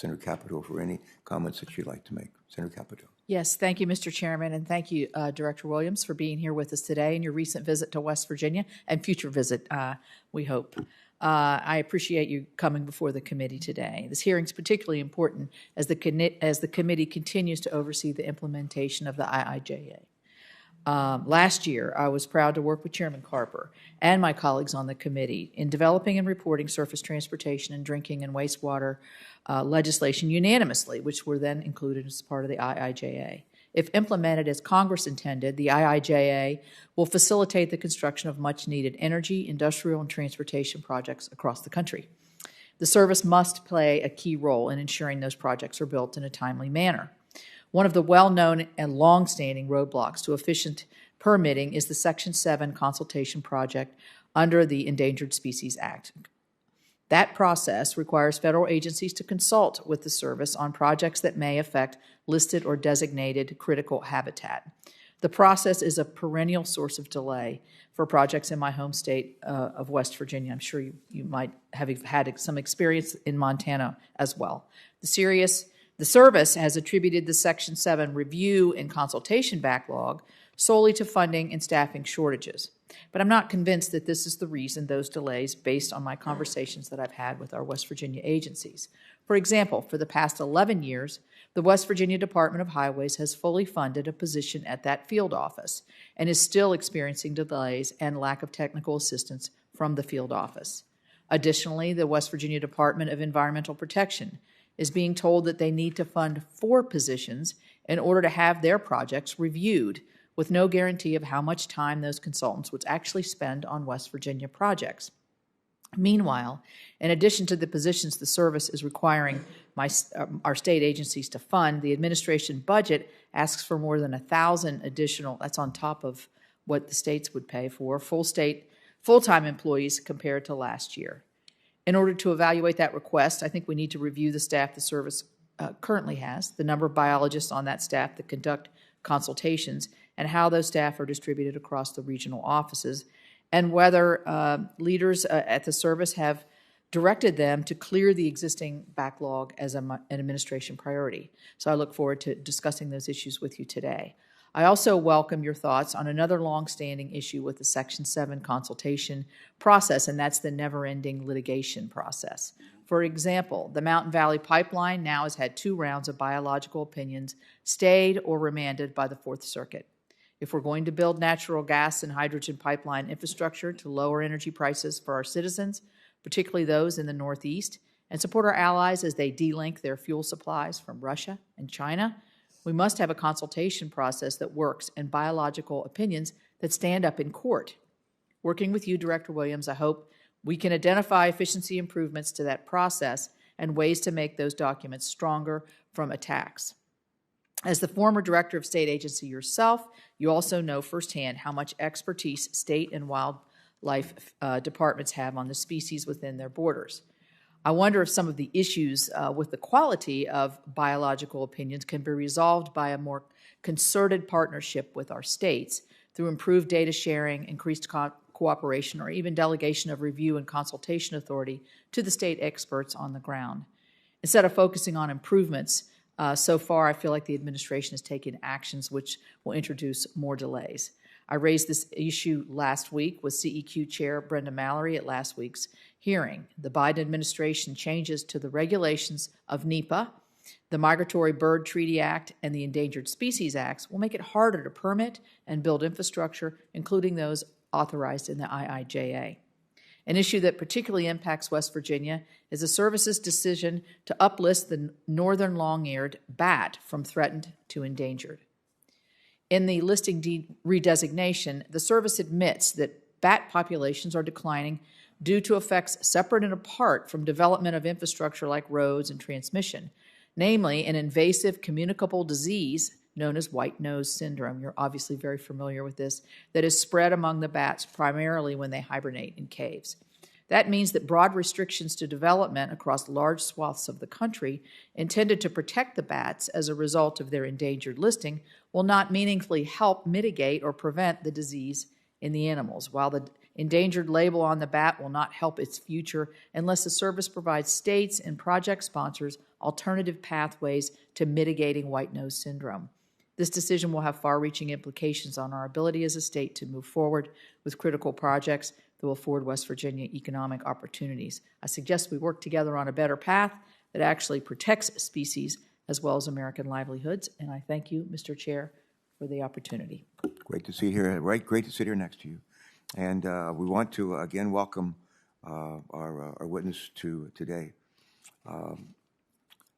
Senator Capito for any comments that she'd like to make. Senator Capito. Yes, thank you, Mr. Chairman, and thank you, Director Williams, for being here with us today and your recent visit to West Virginia and future visit, we hope. I appreciate you coming before the committee today. This hearing is particularly important as the committee continues to oversee the implementation of the IIJA. Last year, I was proud to work with Chairman Carper and my colleagues on the committee in developing and reporting surface transportation and drinking and wastewater legislation unanimously, which were then included as part of the IIJA. If implemented as Congress intended, the IIJA will facilitate the construction of much-needed energy, industrial, and transportation projects across the country. The service must play a key role in ensuring those projects are built in a timely manner. One of the well-known and long-standing roadblocks to efficient permitting is the Section 7 consultation project under the Endangered Species Act. That process requires federal agencies to consult with the service on projects that may affect listed or designated critical habitat. The process is a perennial source of delay for projects in my home state of West Virginia. I'm sure you might have had some experience in Montana as well. The service has attributed the Section 7 review and consultation backlog solely to funding and staffing shortages. But I'm not convinced that this is the reason those delays based on my conversations that I've had with our West Virginia agencies. For example, for the past 11 years, the West Virginia Department of Highways has fully funded a position at that field office and is still experiencing delays and lack of technical assistance from the field office. Additionally, the West Virginia Department of Environmental Protection is being told that they need to fund 4 positions in order to have their projects reviewed, with no guarantee of how much time those consultants would actually spend on West Virginia projects. Meanwhile, in addition to the positions the service is requiring our state agencies to fund, the administration budget asks for more than 1,000 additional, that's on top of what the states would pay for, full-time employees compared to last year. In order to evaluate that request, I think we need to review the staff the service currently has, the number of biologists on that staff that conduct consultations, and how those staff are distributed across the regional offices, and whether leaders at the service have directed them to clear the existing backlog as an administration priority. So I look forward to discussing those issues with you today. I also welcome your thoughts on another long-standing issue with the Section 7 consultation process, and that's the never-ending litigation process. For example, the Mountain Valley Pipeline now has had 2 rounds of biological opinions stayed or remanded by the Fourth Circuit. If we're going to build natural gas and hydrogen pipeline infrastructure to lower energy prices for our citizens, particularly those in the Northeast, and support our allies as they delink their fuel supplies from Russia and China, we must have a consultation process that works and biological opinions that stand up in court. Working with you, Director Williams, I hope we can identify efficiency improvements to that process and ways to make those documents stronger from attacks. As the former director of state agency yourself, you also know firsthand how much expertise state and wildlife departments have on the species within their borders. I wonder if some of the issues with the quality of biological opinions can be resolved by a more concerted partnership with our states through improved data sharing, increased cooperation, or even delegation of review and consultation authority to the state experts on the ground. Instead of focusing on improvements, so far I feel like the administration has taken actions which will introduce more delays. I raised this issue last week with CEQ Chair Brenda Mallory at last week's hearing. The Biden administration changes to the regulations of NEPA, the Migratory Bird Treaty Act, and the Endangered Species Acts will make it harder to permit and build infrastructure, including those authorized in the IIJA. An issue that particularly impacts West Virginia is the service's decision to uplist the northern long-eared bat from threatened to endangered. In the listing redesignation, the service admits that bat populations are declining due to effects separate and apart from development of infrastructure like roads and transmission, namely an invasive communicable disease known as white nose syndrome. You're obviously very familiar with this, that is spread among the bats primarily when they hibernate in caves. That means that broad restrictions to development across large swaths of the country intended to protect the bats as a result of their endangered listing will not meaningfully help mitigate or prevent the disease in the animals, while the endangered label on the bat will not help its future unless the service provides states and project sponsors alternative pathways to mitigating white nose syndrome. This decision will have far-reaching implications on our ability as a state to move forward with critical projects that will afford West Virginia economic opportunities. I suggest we work together on a better path that actually protects species as well as American livelihoods, and I thank you, Mr. Chair, for the opportunity. Great to see you here. Right, great to sit here next to you. And we want to again welcome our witness to today.